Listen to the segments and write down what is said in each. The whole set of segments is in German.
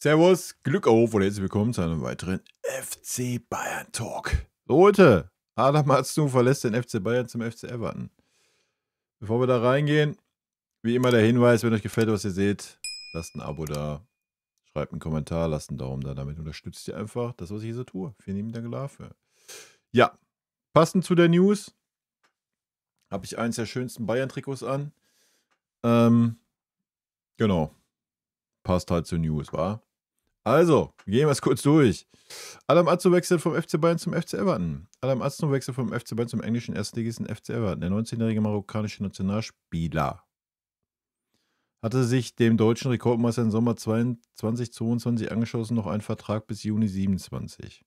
Servus, Glück auf und herzlich willkommen zu einem weiteren FC Bayern Talk. Leute, Adam Aznou verlässt den FC Bayern zum FC Everton. Bevor wir da reingehen, wie immer der Hinweis, wenn euch gefällt, was ihr seht, lasst ein Abo da, schreibt einen Kommentar, lasst einen Daumen da, damit unterstützt ihr einfach das, was ich hier so tue. Vielen lieben Dank dafür. Ja, passend zu der News habe ich eins der schönsten Bayern-Trikots an. Genau, passt halt zur News, wa? Also, gehen wir es kurz durch. Adam Aznou wechselt vom FC Bayern zum FC Everton. Adam Aznou wechselt vom FC Bayern zum englischen Erstligisten FC Everton. Der 19-jährige marokkanische Nationalspieler hatte sich dem deutschen Rekordmeister im Sommer 2022 angeschlossen, noch einen Vertrag bis Juni 27.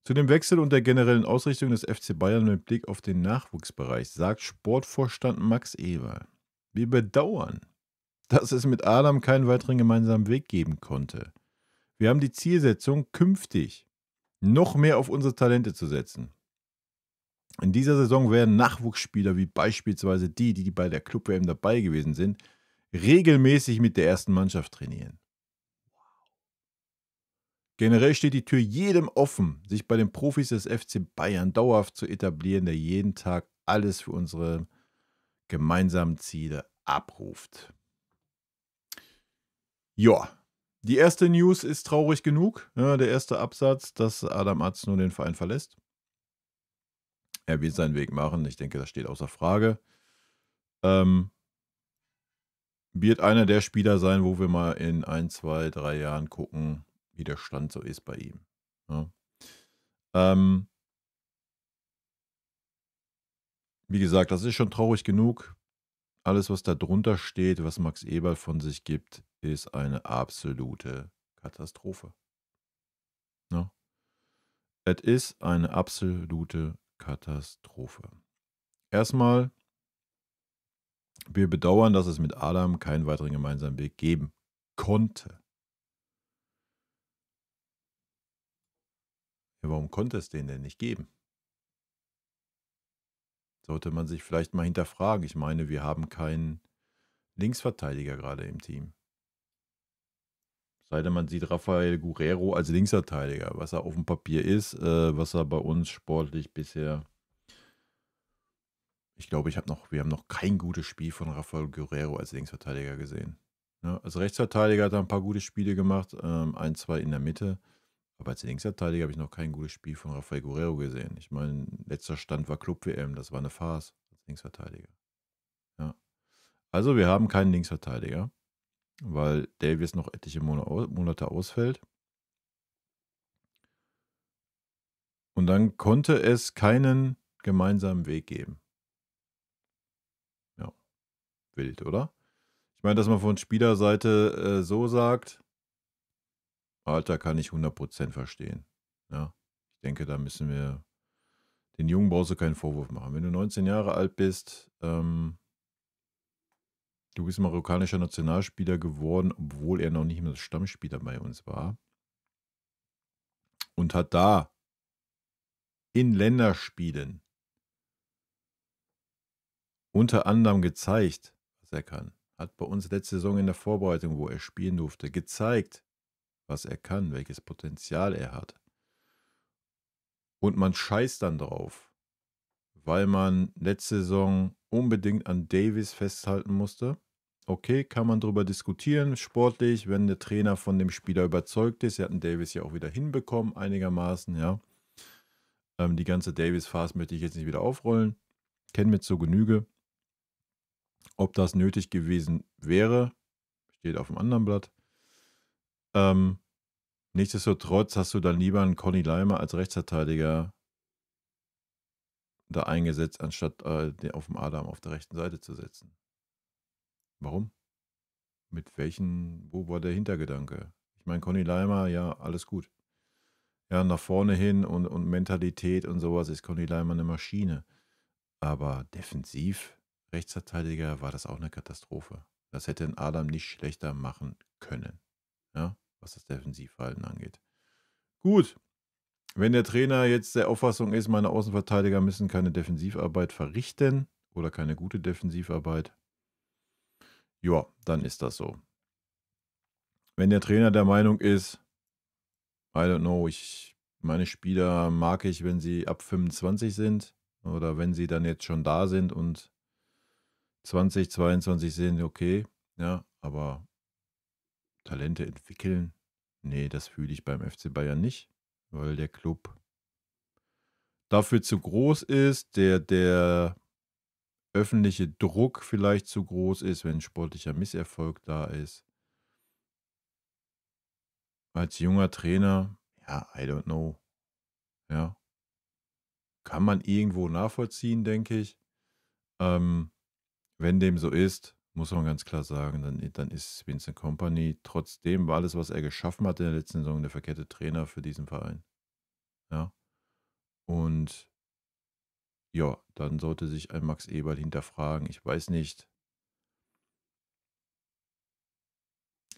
Zu dem Wechsel und der generellen Ausrichtung des FC Bayern mit Blick auf den Nachwuchsbereich sagt Sportvorstand Max Eberl: Wir bedauern, dass es mit Adam keinen weiteren gemeinsamen Weg geben konnte. Wir haben die Zielsetzung, künftig noch mehr auf unsere Talente zu setzen. In dieser Saison werden Nachwuchsspieler wie beispielsweise die bei der Club-WM dabei gewesen sind, regelmäßig mit der ersten Mannschaft trainieren. Generell steht die Tür jedem offen, sich bei den Profis des FC Bayern dauerhaft zu etablieren, der jeden Tag alles für unsere gemeinsamen Ziele abruft. Ja, die erste News ist traurig genug. Ja, der erste Absatz, dass Adam Aznou den Verein verlässt. Er wird seinen Weg machen. Ich denke, das steht außer Frage. Wird einer der Spieler sein, wo wir mal in 1, 2, 3 Jahren gucken, wie der Stand so ist bei ihm. Ja. Wie gesagt, das ist schon traurig genug. Alles, was da drunter steht, was Max Eberl von sich gibt, ist eine absolute Katastrophe. Ja. Es ist eine absolute Katastrophe. Erstmal, wir bedauern, dass es mit Adam keinen weiteren gemeinsamen Weg geben konnte. Ja, warum konnte es den denn nicht geben? Sollte man sich vielleicht mal hinterfragen. Ich meine, wir haben keinen Linksverteidiger gerade im Team. Sei denn, man sieht Rafael Guerreiro als Linksverteidiger, was er auf dem Papier ist, was er bei uns sportlich bisher... Ich glaube, wir haben noch kein gutes Spiel von Rafael Guerreiro als Linksverteidiger gesehen. Ja, als Rechtsverteidiger hat er ein paar gute Spiele gemacht, 1, 2 in der Mitte. Aber als Linksverteidiger habe ich noch kein gutes Spiel von Rafael Guerreiro gesehen. Ich meine, letzter Stand war Club-WM, das war eine Farce als Linksverteidiger. Ja. Also wir haben keinen Linksverteidiger, weil Davies noch etliche Monate ausfällt. Und dann konnte es keinen gemeinsamen Weg geben. Ja, wild, oder? Ich meine, dass man von Spielerseite so sagt, Alter, kann ich 100% verstehen. Ja, ich denke, da müssen wir... Den Jungen brauchst du keinen Vorwurf machen. Wenn du 19 Jahre alt bist, du bist marokkanischer Nationalspieler geworden, obwohl er noch nicht mehr Stammspieler bei uns war. Und hat da in Länderspielen unter anderem gezeigt, was er kann. Hat bei uns letzte Saison in der Vorbereitung, wo er spielen durfte, gezeigt, was er kann, welches Potenzial er hat. Und man scheißt dann drauf, weil man letzte Saison unbedingt an Davies festhalten musste. Okay, kann man darüber diskutieren, sportlich, wenn der Trainer von dem Spieler überzeugt ist. Sie hatten Davies ja auch wieder hinbekommen, einigermaßen, ja. Die ganze Davies-Phase möchte ich jetzt nicht wieder aufrollen. Kennen wir zur Genüge. Ob das nötig gewesen wäre, steht auf dem anderen Blatt. Nichtsdestotrotz hast du dann lieber einen Conny Laimer als Rechtsverteidiger da eingesetzt, anstatt auf dem Adam auf der rechten Seite zu setzen. Warum? Wo war der Hintergedanke? Ich meine, Conny Laimer, ja, alles gut. Ja, nach vorne hin und Mentalität und sowas ist Conny Laimer eine Maschine. Aber defensiv, Rechtsverteidiger, war das auch eine Katastrophe. Das hätte ein Adam nicht schlechter machen können. Ja, was das Defensivverhalten angeht. Gut, wenn der Trainer jetzt der Auffassung ist, meine Außenverteidiger müssen keine Defensivarbeit verrichten oder keine gute Defensivarbeit, ja, dann ist das so. wenn der Trainer der Meinung ist, I don't know, meine Spieler mag ich, wenn sie ab 25 sind oder wenn sie dann jetzt schon da sind und 20, 22 sind, okay, ja, aber Talente entwickeln, nee, das fühle ich beim FC Bayern nicht, weil der Club dafür zu groß ist, der öffentliche Druck vielleicht zu groß ist, wenn sportlicher Misserfolg da ist. Als junger Trainer, ja, I don't know, ja, kann man irgendwo nachvollziehen, denke ich. Ähm, Wenn dem so ist, muss man ganz klar sagen, dann ist Vincent Kompany trotzdem war alles, was er geschaffen hat in der letzten Saison, der verkehrte Trainer für diesen Verein. Ja. Und ja, dann sollte sich ein Max Eberl hinterfragen. Ich weiß nicht,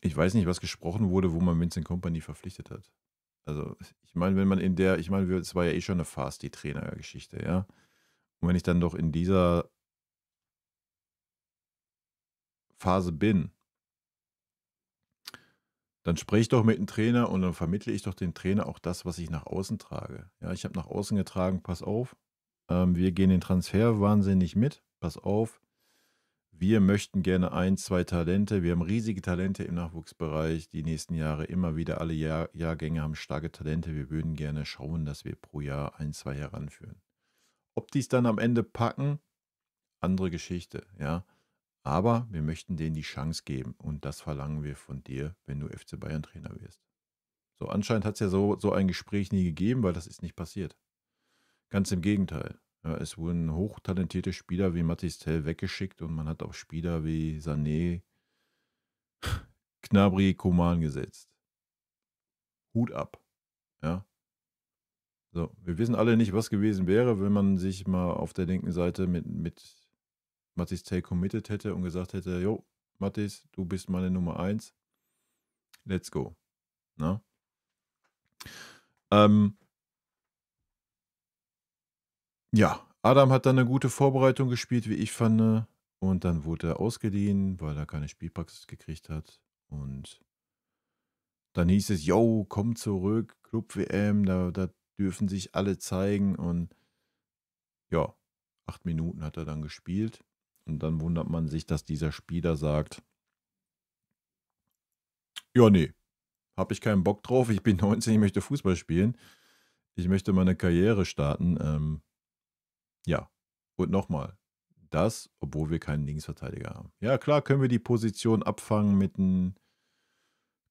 was gesprochen wurde, wo man Vincent Kompany verpflichtet hat. Also, ich meine, es war ja eh schon eine Farce, die Trainergeschichte, ja. Und wenn ich dann doch in dieser Phase bin, dann spreche ich doch mit dem Trainer und dann vermittle ich doch dem Trainer auch das, was ich nach außen trage. Ja, ich habe nach außen getragen, pass auf, wir gehen den Transfer wahnsinnig mit, pass auf, wir möchten gerne 1, 2 Talente, wir haben riesige Talente im Nachwuchsbereich, die nächsten Jahre immer wieder alle Jahrgänge haben starke Talente, wir würden gerne schauen, dass wir pro Jahr 1, 2 heranführen. Ob die es dann am Ende packen, andere Geschichte, ja. Aber wir möchten denen die Chance geben und das verlangen wir von dir, wenn du FC Bayern Trainer wirst. So, anscheinend hat es ja so ein Gespräch nie gegeben, weil das ist nicht passiert. Ganz im Gegenteil. Ja, es wurden hochtalentierte Spieler wie Mathys Tel weggeschickt und man hat auf Spieler wie Sané, Gnabry, Coman gesetzt. Hut ab. Ja. So, wir wissen alle nicht, was gewesen wäre, wenn man sich mal auf der linken Seite mit Mathys Tel committed hätte und gesagt hätte, jo, Mathys, du bist meine Nummer 1. Let's go. Na? Ja, Adam hat dann eine gute Vorbereitung gespielt, wie ich fand. Und dann wurde er ausgeliehen, weil er keine Spielpraxis gekriegt hat. Und dann hieß es, yo, komm zurück, Club-WM, da dürfen sich alle zeigen. Und ja, 8 Minuten hat er dann gespielt. Und dann wundert man sich, dass dieser Spieler sagt, ja, nee, habe ich keinen Bock drauf, ich bin 19, ich möchte Fußball spielen. Ich möchte meine Karriere starten. Ja, und nochmal, das, obwohl wir keinen Linksverteidiger haben. Ja, klar können wir die Position abfangen mit einem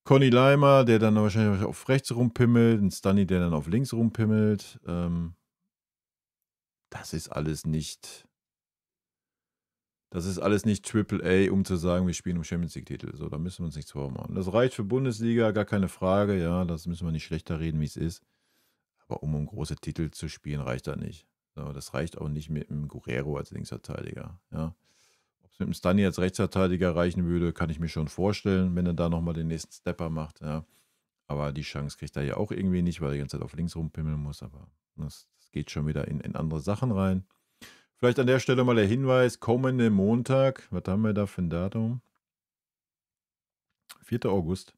Conny Leimer, der dann wahrscheinlich auf rechts rumpimmelt, ein Stunny, der dann auf links rumpimmelt. Das ist alles nicht Triple A, um zu sagen, wir spielen um Champions League-Titel. So, da müssen wir uns nichts vormachen. Das reicht für Bundesliga, gar keine Frage. Ja, das müssen wir nicht schlechter reden, wie es ist. Aber um große Titel zu spielen, reicht das nicht. So, das reicht auch nicht mit einem Guerrero als Linksverteidiger. Ja. Ob es mit dem Stunny als Rechtsverteidiger reichen würde, kann ich mir schon vorstellen, wenn er da nochmal den nächsten Stepper macht. Ja. Aber die Chance kriegt er ja auch irgendwie nicht, weil er die ganze Zeit auf links rumpimmeln muss. Aber das geht schon wieder in andere Sachen rein. Vielleicht an der Stelle mal der Hinweis, kommenden Montag, was haben wir da für ein Datum? 4. August,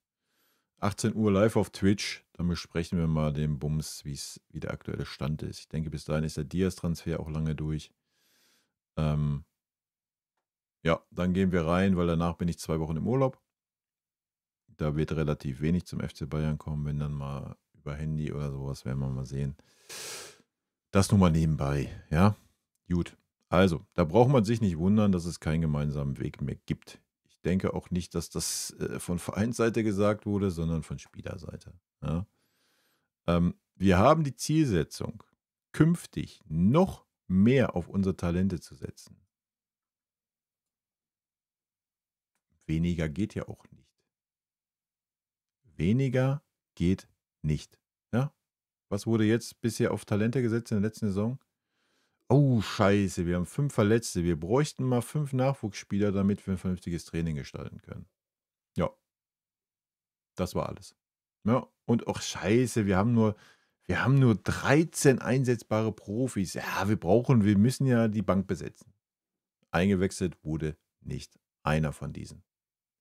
18 Uhr live auf Twitch. Dann besprechen wir mal den Bums, wie der aktuelle Stand ist. Ich denke, bis dahin ist der Diaz-Transfer auch lange durch. Ja, dann gehen wir rein, weil danach bin ich 2 Wochen im Urlaub. Da wird relativ wenig zum FC Bayern kommen, wenn dann mal über Handy oder sowas, werden wir mal sehen. Das nur mal nebenbei, ja? Gut. Also, da braucht man sich nicht wundern, dass es keinen gemeinsamen Weg mehr gibt. Ich denke auch nicht, dass das von Vereinsseite gesagt wurde, sondern von Spielerseite. Ja? Wir haben die Zielsetzung, künftig noch mehr auf unsere Talente zu setzen. Weniger geht ja auch nicht. Weniger geht nicht. Ja? Was wurde jetzt bisher auf Talente gesetzt in der letzten Saison? Oh, scheiße, wir haben 5 Verletzte. Wir bräuchten mal 5 Nachwuchsspieler, damit wir ein vernünftiges Training gestalten können. Ja, das war alles. Ja, und auch scheiße, wir haben nur 13 einsetzbare Profis. Ja, wir müssen ja die Bank besetzen. Eingewechselt wurde nicht einer von diesen.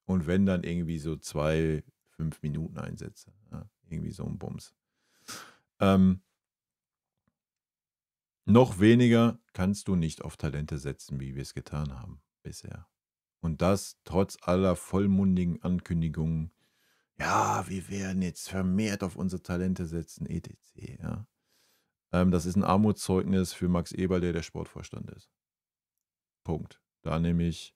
Und wenn dann irgendwie so 2 5 Minuten Einsätze. Ja, irgendwie so ein Bums. Ähm, noch weniger kannst du nicht auf Talente setzen, wie wir es getan haben bisher. Und das trotz aller vollmundigen Ankündigungen. Ja, wir werden jetzt vermehrt auf unsere Talente setzen, etc. Ja. Das ist ein Armutszeugnis für Max Eberl, der Sportvorstand ist. Punkt. Da nehme ich,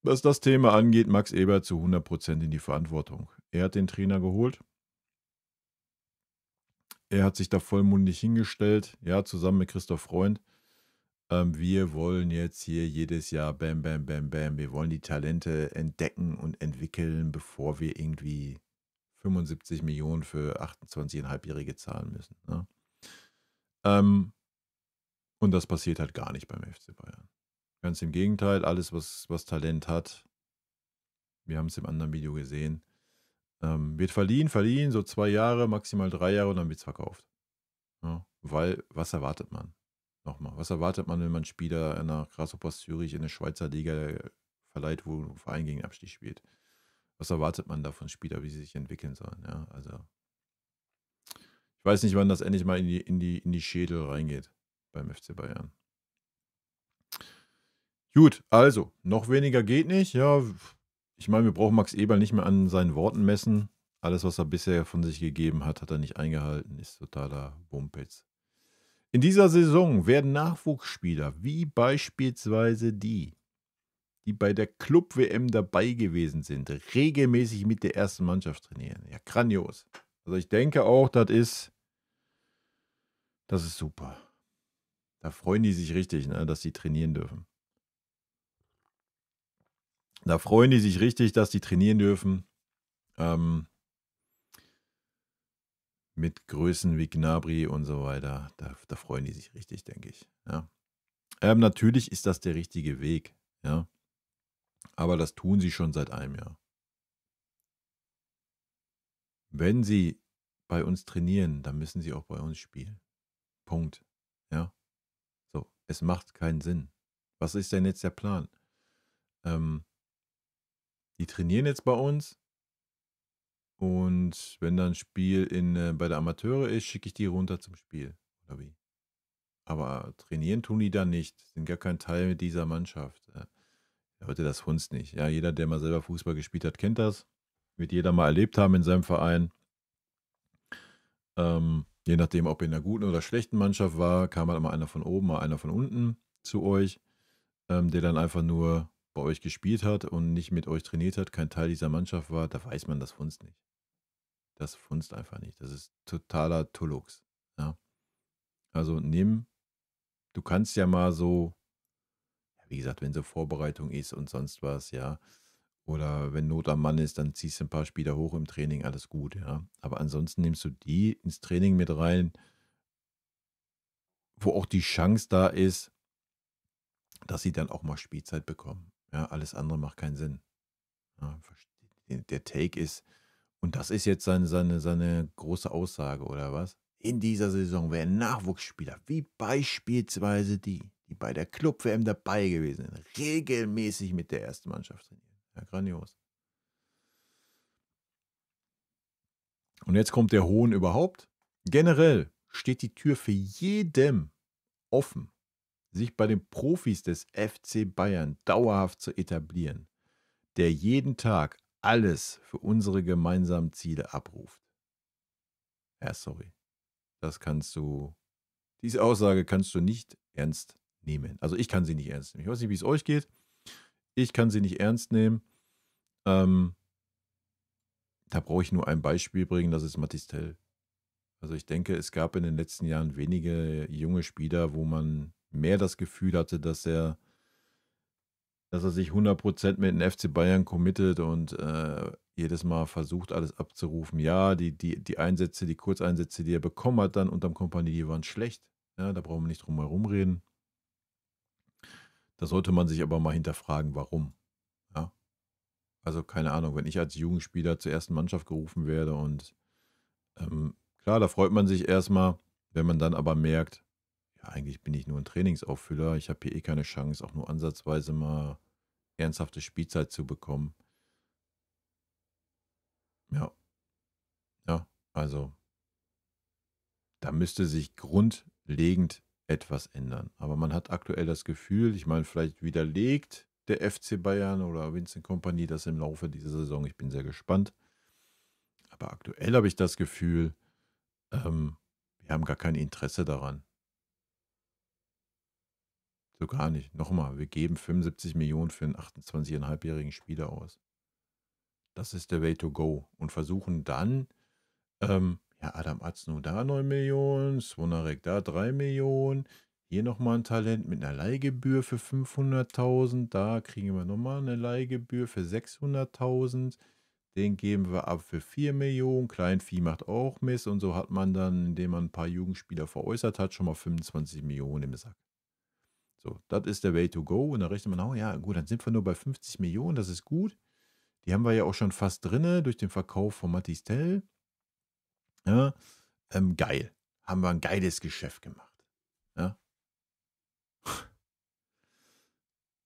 was das Thema angeht, Max Eberl zu 100% in die Verantwortung. Er hat den Trainer geholt. Er hat sich da vollmundig hingestellt, ja, zusammen mit Christoph Freund. Wir wollen jetzt hier jedes Jahr bam, bam, bam, bam. Wir wollen die Talente entdecken und entwickeln, bevor wir irgendwie 75 Millionen für 28,5-Jährige zahlen müssen. Ne? Und das passiert halt gar nicht beim FC Bayern. Ganz im Gegenteil, alles, was Talent hat, wir haben es im anderen Video gesehen, wird verliehen, so 2 Jahre, maximal 3 Jahre und dann wird es verkauft. Ja, weil, was erwartet man? Nochmal, was erwartet man, wenn man Spieler nach Grasshoppers Zürich in der Schweizer Liga verleiht, wo ein Verein gegen Abstieg spielt? Was erwartet man da von Spielern, wie sie sich entwickeln sollen? Ja, also ich weiß nicht, wann das endlich mal in die Schädel reingeht beim FC Bayern. Gut, also, noch weniger geht nicht. Ja, ich meine, wir brauchen Max Eberl nicht mehr an seinen Worten messen. Alles, was er bisher von sich gegeben hat, hat er nicht eingehalten. Ist totaler Bumpitz. In dieser Saison werden Nachwuchsspieler, wie beispielsweise die bei der Club-WM dabei gewesen sind, regelmäßig mit der ersten Mannschaft trainieren. Ja, grandios. Also ich denke auch, das ist super. Da freuen die sich richtig, ne, dass sie trainieren dürfen. Da freuen die sich richtig, dass die trainieren dürfen. Mit Größen wie Gnabry und so weiter. Da freuen die sich richtig, denke ich. Ja. Natürlich ist das der richtige Weg. Ja. Aber das tun sie schon seit einem Jahr. Wenn sie bei uns trainieren, dann müssen sie auch bei uns spielen. Punkt. Ja. So, es macht keinen Sinn. Was ist denn jetzt der Plan? Die trainieren jetzt bei uns und wenn dann ein Spiel bei der Amateure ist, schicke ich die runter zum Spiel. Oder wie? Aber trainieren tun die da nicht. Sind gar kein Teil dieser Mannschaft. Leute, das funzt nicht. Ja, jeder, der mal selber Fußball gespielt hat, kennt das. Wird jeder mal erlebt haben in seinem Verein. Je nachdem, ob ihr in einer guten oder schlechten Mannschaft war, kam halt mal einer von oben, mal einer von unten zu euch, der dann einfach nur bei euch gespielt hat und nicht mit euch trainiert hat, kein Teil dieser Mannschaft war. Da weiß man, das funzt nicht. Das funzt einfach nicht. Das ist totaler Tullux. Ja. Also du kannst ja mal so, wie gesagt, wenn so Vorbereitung ist und sonst was, ja, oder wenn Not am Mann ist, dann ziehst du ein paar Spieler hoch im Training, alles gut, ja. Aber ansonsten nimmst du die ins Training mit rein, wo auch die Chance da ist, dass sie dann auch mal Spielzeit bekommen. Ja, alles andere macht keinen Sinn. Ja, der Take ist, und das ist jetzt seine große Aussage, oder was? In dieser Saison werden Nachwuchsspieler, wie beispielsweise die bei der Club-WM dabei gewesen sind, regelmäßig mit der ersten Mannschaft trainieren. Ja, grandios. Und jetzt kommt der Hohn überhaupt. Generell steht die Tür für jedem offen, sich bei den Profis des FC Bayern dauerhaft zu etablieren, der jeden Tag alles für unsere gemeinsamen Ziele abruft. Ja, sorry. Diese Aussage kannst du nicht ernst nehmen. Also ich kann sie nicht ernst nehmen. Ich weiß nicht, wie es euch geht. Ich kann sie nicht ernst nehmen. Da brauche ich nur ein Beispiel bringen, das ist Mathys Tell. Also ich denke, es gab in den letzten Jahren wenige junge Spieler, wo man mehr das Gefühl hatte, dass er sich 100% mit dem FC Bayern committet und jedes Mal versucht, alles abzurufen. Ja, die Einsätze, die Kurzeinsätze, die er bekommen hat dann unterm Kompanie, die waren schlecht. Ja, da brauchen wir nicht drum herum reden. Da sollte man sich aber mal hinterfragen, warum. Ja? Also keine Ahnung, wenn ich als Jugendspieler zur ersten Mannschaft gerufen werde und klar, da freut man sich erstmal, wenn man dann aber merkt, ja, eigentlich bin ich nur ein Trainingsauffüller, ich habe hier eh keine Chance, auch nur ansatzweise mal ernsthafte Spielzeit zu bekommen. Also, da müsste sich grundlegend etwas ändern. Aber man hat aktuell das Gefühl, ich meine, vielleicht widerlegt der FC Bayern oder Vincent Kompany das im Laufe dieser Saison. Ich bin sehr gespannt. Aber aktuell habe ich das Gefühl, wir haben gar kein Interesse daran. So gar nicht. Nochmal, wir geben 75 Millionen für einen 28,5-jährigen Spieler aus. Das ist der Way to go. Und versuchen dann, ja, Adam Aznou da 9 Millionen, Svonarek da 3 Millionen, hier nochmal ein Talent mit einer Leihgebühr für 500.000, da kriegen wir nochmal eine Leihgebühr für 600.000, den geben wir ab für 4 Millionen, Kleinvieh macht auch Mist und so hat man dann, indem man ein paar Jugendspieler veräußert hat, schon mal 25 Millionen im Sack. So, das ist der Way to go und da rechnet man, oh ja, gut, dann sind wir nur bei 50 Millionen, das ist gut. Die haben wir ja auch schon fast drinne durch den Verkauf von Mathys Tell. Ja, geil. Haben wir ein geiles Geschäft gemacht. Ja.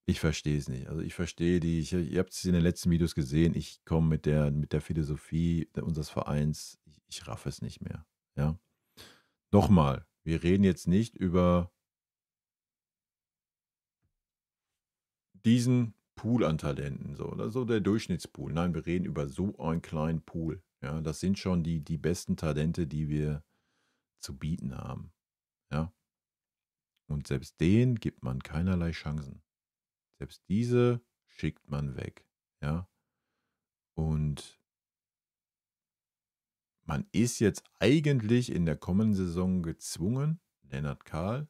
Ich verstehe es nicht. Also ich verstehe ihr habt es in den letzten Videos gesehen, ich komme mit der Philosophie unseres Vereins, ich raff es nicht mehr. Ja. Nochmal, wir reden jetzt nicht über diesen Pool an Talenten, so, oder so der Durchschnittspool. Nein, wir reden über so einen kleinen Pool. Ja, das sind schon die besten Talente, die wir zu bieten haben. Ja. Und selbst denen gibt man keinerlei Chancen. Selbst diese schickt man weg. Ja. Und man ist jetzt eigentlich in der kommenden Saison gezwungen, Lennart Kahl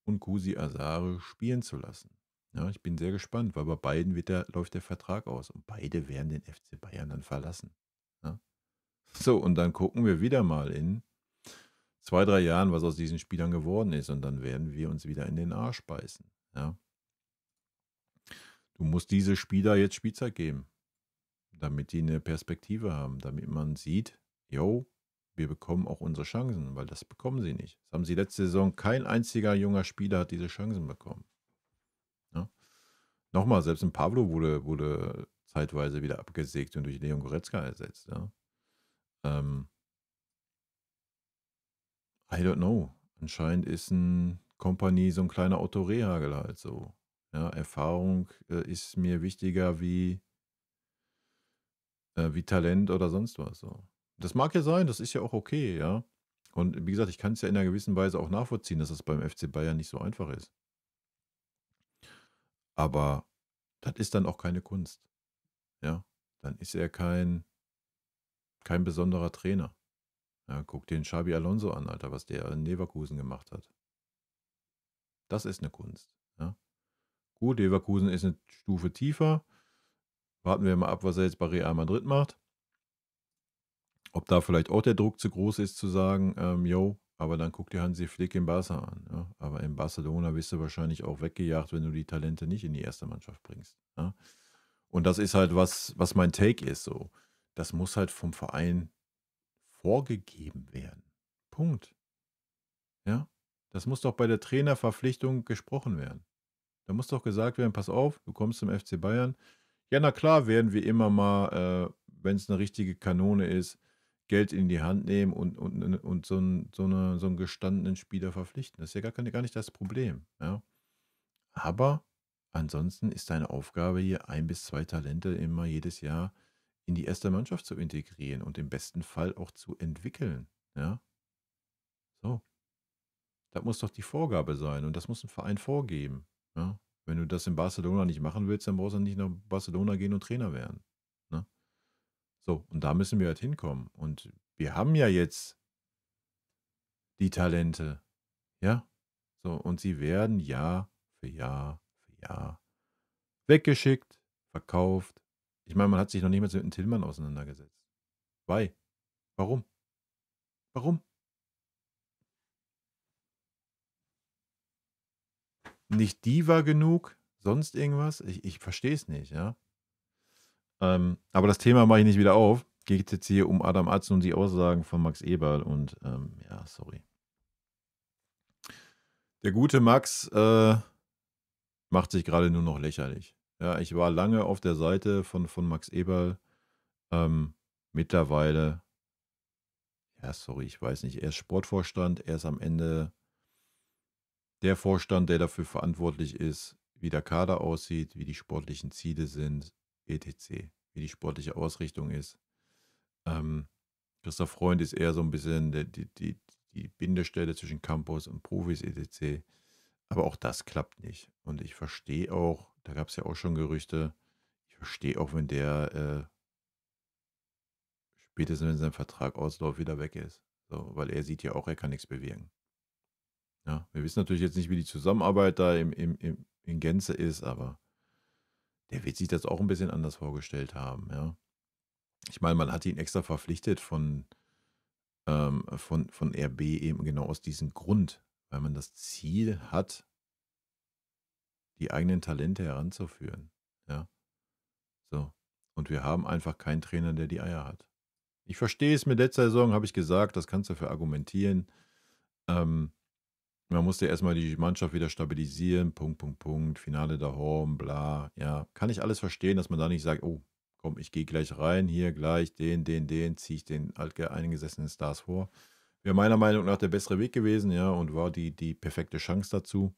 und Kusi Asare spielen zu lassen. Ja, ich bin sehr gespannt, weil bei beiden läuft der Vertrag aus und beide werden den FC Bayern dann verlassen. Ja. So, und dann gucken wir wieder mal in 2, 3 Jahren, was aus diesen Spielern geworden ist und dann werden wir uns wieder in den Arsch beißen. Ja. Du musst diese Spieler jetzt Spielzeit geben, damit die eine Perspektive haben, damit man sieht, yo, wir bekommen auch unsere Chancen, weil das bekommen sie nicht. Das haben sie letzte Saison, kein einziger junger Spieler hat diese Chancen bekommen. Ja. Nochmal, selbst ein Pablo wurde zeitweise wieder abgesägt und durch Leon Goretzka ersetzt. Ja. I don't know. Anscheinend ist ein Kompanie so ein kleiner Otto Rehhagel halt so. Ja, Erfahrung ist mir wichtiger wie Talent oder sonst was. So. Das mag ja sein, das ist ja auch okay, ja. Und wie gesagt, ich kann es ja in einer gewissen Weise auch nachvollziehen, dass es beim FC Bayern nicht so einfach ist. Aber das ist dann auch keine Kunst. Ja, dann ist er kein besonderer Trainer. Ja, guck den Xabi Alonso an, Alter, was der in Leverkusen gemacht hat. Das ist eine Kunst. Ja. Gut, Leverkusen ist eine Stufe tiefer. Warten wir mal ab, was er jetzt bei Real Madrid macht. Ob da vielleicht auch der Druck zu groß ist, zu sagen, yo, aber dann guck dir Hansi Flick in Barca an. Ja. Aber in Barcelona wirst du wahrscheinlich auch weggejagt, wenn du die Talente nicht in die erste Mannschaft bringst. Ja. Und das ist halt was mein Take ist. So. Das muss halt vom Verein vorgegeben werden. Punkt. Ja. Das muss doch bei der Trainerverpflichtung gesprochen werden. Da muss doch gesagt werden, pass auf, du kommst zum FC Bayern. Ja, na klar, werden wir immer mal, wenn es eine richtige Kanone ist, Geld in die Hand nehmen und so einen gestandenen Spieler verpflichten. Das ist ja gar nicht das Problem. Ja. Aber ansonsten ist deine Aufgabe hier, 1 bis 2 Talente immer jedes Jahr in die erste Mannschaft zu integrieren und im besten Fall auch zu entwickeln. Ja. So. Das muss doch die Vorgabe sein und das muss ein Verein vorgeben. Ja. Wenn du das in Barcelona nicht machen willst, dann brauchst du nicht nach Barcelona gehen und Trainer werden. Ne? So, und da müssen wir halt hinkommen. Und wir haben ja jetzt die Talente. Ja. So, und sie werden Jahr für Jahr für Jahr weggeschickt, verkauft. Ich meine, man hat sich noch nicht mal mit dem Tillmann auseinandergesetzt. Why? Warum? Warum? Nicht Diva genug? Sonst irgendwas? Ich verstehe es nicht, ja. Aber das Thema mache ich nicht wieder auf. Geht jetzt hier um Adam Aznou und die Aussagen von Max Eberl und ja, sorry. Der gute Max macht sich gerade nur noch lächerlich. Ja, ich war lange auf der Seite von Max Eberl. Mittlerweile, ja, sorry, ich weiß nicht, er ist Sportvorstand, er ist am Ende der Vorstand, der dafür verantwortlich ist, wie der Kader aussieht, wie die sportlichen Ziele sind, etc., wie die sportliche Ausrichtung ist. Ähm, Christoph Freund ist eher so ein bisschen die Bindestelle zwischen Campus und Profis, etc. Aber auch das klappt nicht. Und ich verstehe auch, da gab es ja auch schon Gerüchte, ich verstehe auch, wenn der spätestens wenn sein Vertrag ausläuft, wieder weg ist. So, weil er sieht ja auch, er kann nichts bewirken. Ja, wir wissen natürlich jetzt nicht, wie die Zusammenarbeit da in Gänze ist, aber der wird sich das auch ein bisschen anders vorgestellt haben, ja. Ich meine, man hat ihn extra verpflichtet von RB eben genau aus diesem Grund, weil man das Ziel hat, die eigenen Talente heranzuführen, ja. So. Und wir haben einfach keinen Trainer, der die Eier hat. Ich verstehe es mit letzter Saison, habe ich gesagt, das kannst du für argumentieren. Ähm, Man musste erstmal die Mannschaft wieder stabilisieren, Punkt, Punkt, Punkt, Finale daheim, bla. Ja, kann ich alles verstehen, dass man da nicht sagt, oh, komm, ich gehe gleich rein, hier gleich den, ziehe ich den alteingesessenen Stars vor. Wäre meiner Meinung nach der bessere Weg gewesen, ja, und war die perfekte Chance dazu.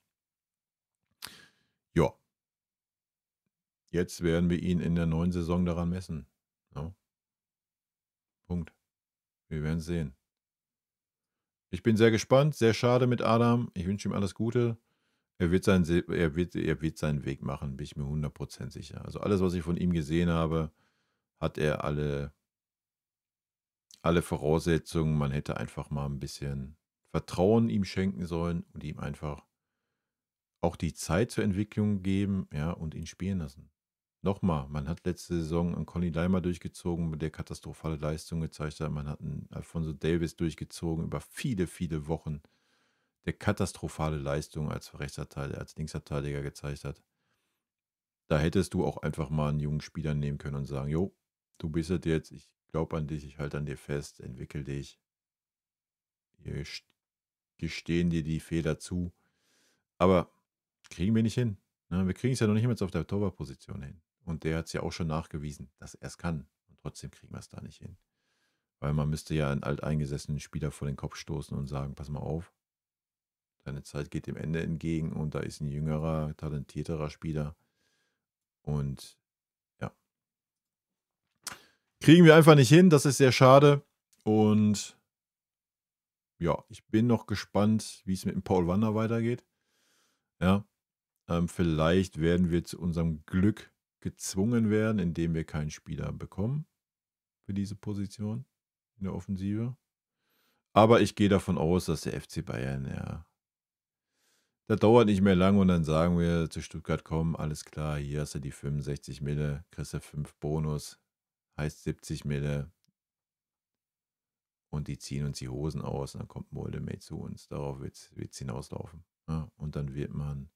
Ja, jetzt werden wir ihn in der neuen Saison daran messen. Ja, Punkt. Wir werden sehen. Ich bin sehr gespannt, sehr schade mit Adam. Ich wünsche ihm alles Gute. Er wird seinen Weg machen, bin ich mir 100% sicher. Also alles, was ich von ihm gesehen habe, hat er alle Voraussetzungen. Man hätte einfach mal ein bisschen Vertrauen ihm schenken sollen und ihm einfach auch die Zeit zur Entwicklung geben, ja, und ihn spielen lassen. Nochmal, man hat letzte Saison einen Conny Leimer durchgezogen, der katastrophale Leistung gezeigt hat. Man hat einen Alfonso Davis durchgezogen über viele, viele Wochen, der katastrophale Leistung als Rechtsverteidiger, als Linksverteidiger gezeigt hat. Da hättest du auch einfach mal einen jungen Spieler nehmen können und sagen, jo, du bist es jetzt, ich glaube an dich, ich halte an dir fest, entwickel dich. Wir gestehen dir die Fehler zu. Aber kriegen wir nicht hin. Ne? Wir kriegen es ja noch nicht mal auf der Torwartposition hin. Und der hat es ja auch schon nachgewiesen, dass er es kann. Und trotzdem kriegen wir es da nicht hin. Weil man müsste ja einen alteingesessenen Spieler vor den Kopf stoßen und sagen, pass mal auf, deine Zeit geht dem Ende entgegen und da ist ein jüngerer, talentierterer Spieler. Und ja, kriegen wir einfach nicht hin. Das ist sehr schade. Und ja, ich bin noch gespannt, wie es mit dem Paul Wander weitergeht. Ja, vielleicht werden wir zu unserem Glück gezwungen werden, indem wir keinen Spieler bekommen für diese Position in der Offensive. Aber ich gehe davon aus, dass der FC Bayern, ja, das dauert nicht mehr lang und dann sagen wir zu Stuttgart, komm, alles klar, hier hast du die 65 Mille, kriegst du 5 Bonus, heißt 70 Mille und die ziehen uns die Hosen aus und dann kommt Moldemate zu uns. Darauf wird es hinauslaufen. Ja, und dann wird man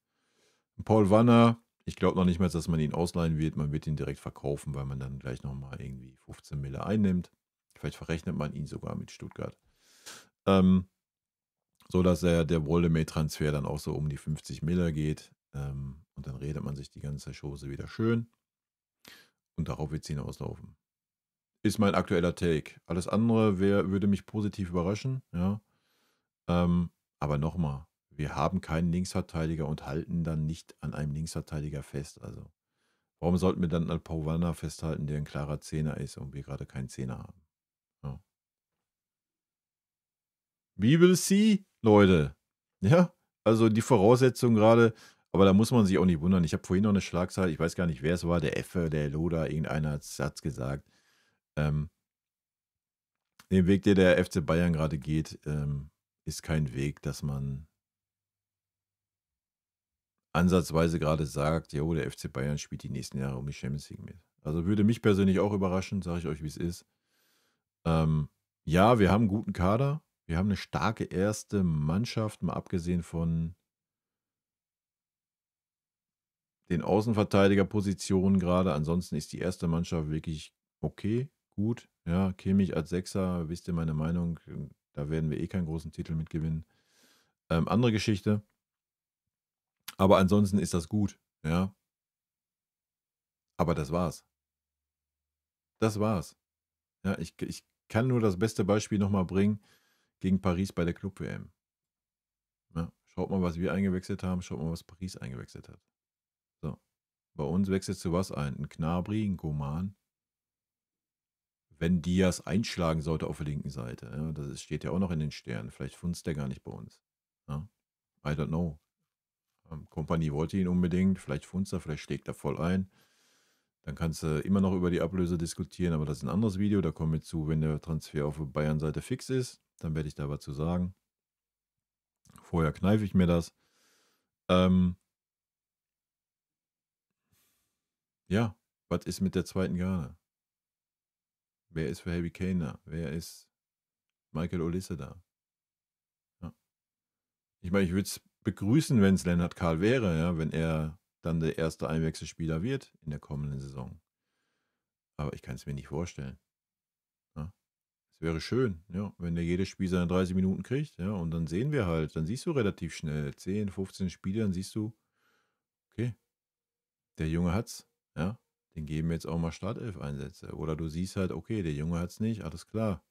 Paul Wanner, ich glaube noch nicht mal, dass man ihn ausleihen wird. Man wird ihn direkt verkaufen, weil man dann gleich nochmal irgendwie 15 Mille einnimmt. Vielleicht verrechnet man ihn sogar mit Stuttgart. So dass der Woldemade-Transfer dann auch so um die 50 Mille geht. Und dann redet man sich die ganze Chose wieder schön. Und darauf wird es hinauslaufen. Ist mein aktueller Take. Alles andere würde mich positiv überraschen. Ja. Aber nochmal, wir haben keinen Linksverteidiger und halten dann nicht an einem Linksverteidiger fest. Also, warum sollten wir dann an Paul Wander festhalten, der ein klarer Zehner ist und wir gerade keinen Zehner haben? Ja. We will see, Leute. Ja, also die Voraussetzungen gerade, aber da muss man sich auch nicht wundern. Ich habe vorhin noch eine Schlagzeile, ich weiß gar nicht, wer es war, der Effe, der Loda, irgendeiner hat es gesagt. Den Weg, den der FC Bayern gerade geht, ist kein Weg, dass man ansatzweise gerade sagt, jo, der FC Bayern spielt die nächsten Jahre um die Champions League mit. Also würde mich persönlich auch überraschen, sage ich euch, wie es ist. Ja, wir haben einen guten Kader. Wir haben eine starke erste Mannschaft, mal abgesehen von den Außenverteidigerpositionen gerade. Ansonsten ist die erste Mannschaft wirklich okay, gut. Ja, Kimmich als Sechser, wisst ihr meine Meinung, da werden wir eh keinen großen Titel mitgewinnen. Andere Geschichte. Aber ansonsten ist das gut, ja. Aber das war's. Das war's. Ja, ich kann nur das beste Beispiel nochmal bringen gegen Paris bei der Club-WM. Ja, schaut mal, was wir eingewechselt haben, schaut mal, was Paris eingewechselt hat. So. Bei uns wechselst du was ein? Ein Gnabry, ein Coman. Wenn Diaz einschlagen sollte auf der linken Seite, ja, das steht ja auch noch in den Sternen. Vielleicht funzt der gar nicht bei uns. Ja? I don't know. Kompanie wollte ihn unbedingt, vielleicht funzt er, vielleicht schlägt er voll ein. Dann kannst du immer noch über die Ablöse diskutieren, aber das ist ein anderes Video. Da kommen wir zu, wenn der Transfer auf der Bayern-Seite fix ist. Dann werde ich da was zu sagen. Vorher kneife ich mir das. Ja, was ist mit der zweiten Garde? Wer ist für Harry Kane da? Wer ist Michael Olise da? Ja. Ich meine, ich würde es begrüßen, wenn es Lennart Karl wäre, ja, wenn er dann der erste Einwechselspieler wird in der kommenden Saison. Aber ich kann es mir nicht vorstellen. Ja. Es wäre schön, ja, wenn der jedes Spiel seine 30 Minuten kriegt, ja, und dann sehen wir halt, dann siehst du relativ schnell 10, 15 Spiele, dann siehst du, okay, der Junge hat's, ja, den geben wir jetzt auch mal Startelf-Einsätze. Oder du siehst halt, okay, der Junge hat's nicht, alles klar.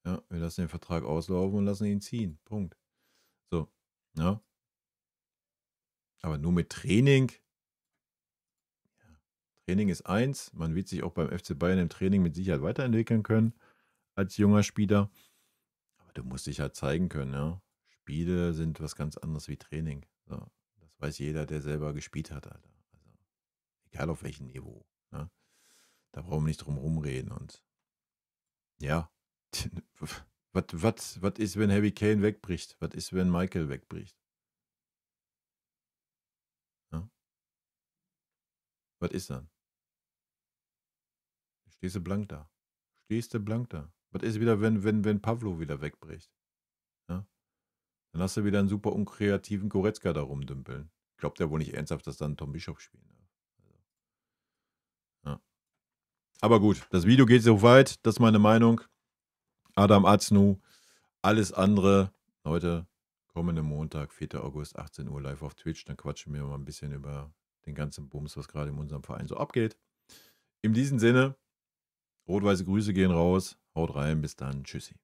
Ja, wir lassen den Vertrag auslaufen und lassen ihn ziehen. Punkt. So, ja. Aber nur mit Training. Ja. Training ist eins. Man wird sich auch beim FC Bayern im Training mit Sicherheit weiterentwickeln können als junger Spieler. Aber du musst dich halt zeigen können, ja. Spiele sind was ganz anderes wie Training. So, das weiß jeder, der selber gespielt hat, Alter. Also, egal auf welchem Niveau. Ne? Da brauchen wir nicht drum rumreden. Und ja, was ist, wenn Harry Kane wegbricht? Was ist, wenn Michael wegbricht? Ja? Was ist dann? Stehst du blank da. Stehst du blank da. Was ist wieder, wenn Pavlo wieder wegbricht? Ja? Dann hast du wieder einen super unkreativen Goretzka da rumdümpeln. Glaubt ja wohl nicht ernsthaft, dass dann Tom Bischof spielen darf. Also, ja. Aber gut, das Video geht so weit. Das ist meine Meinung. Adam Aznu. Alles andere heute, kommenden Montag, 4. August, 18 Uhr live auf Twitch. Dann quatschen wir mal ein bisschen über den ganzen Bums, was gerade in unserem Verein so abgeht. In diesem Sinne, rot-weiße Grüße gehen raus. Haut rein, bis dann. Tschüssi.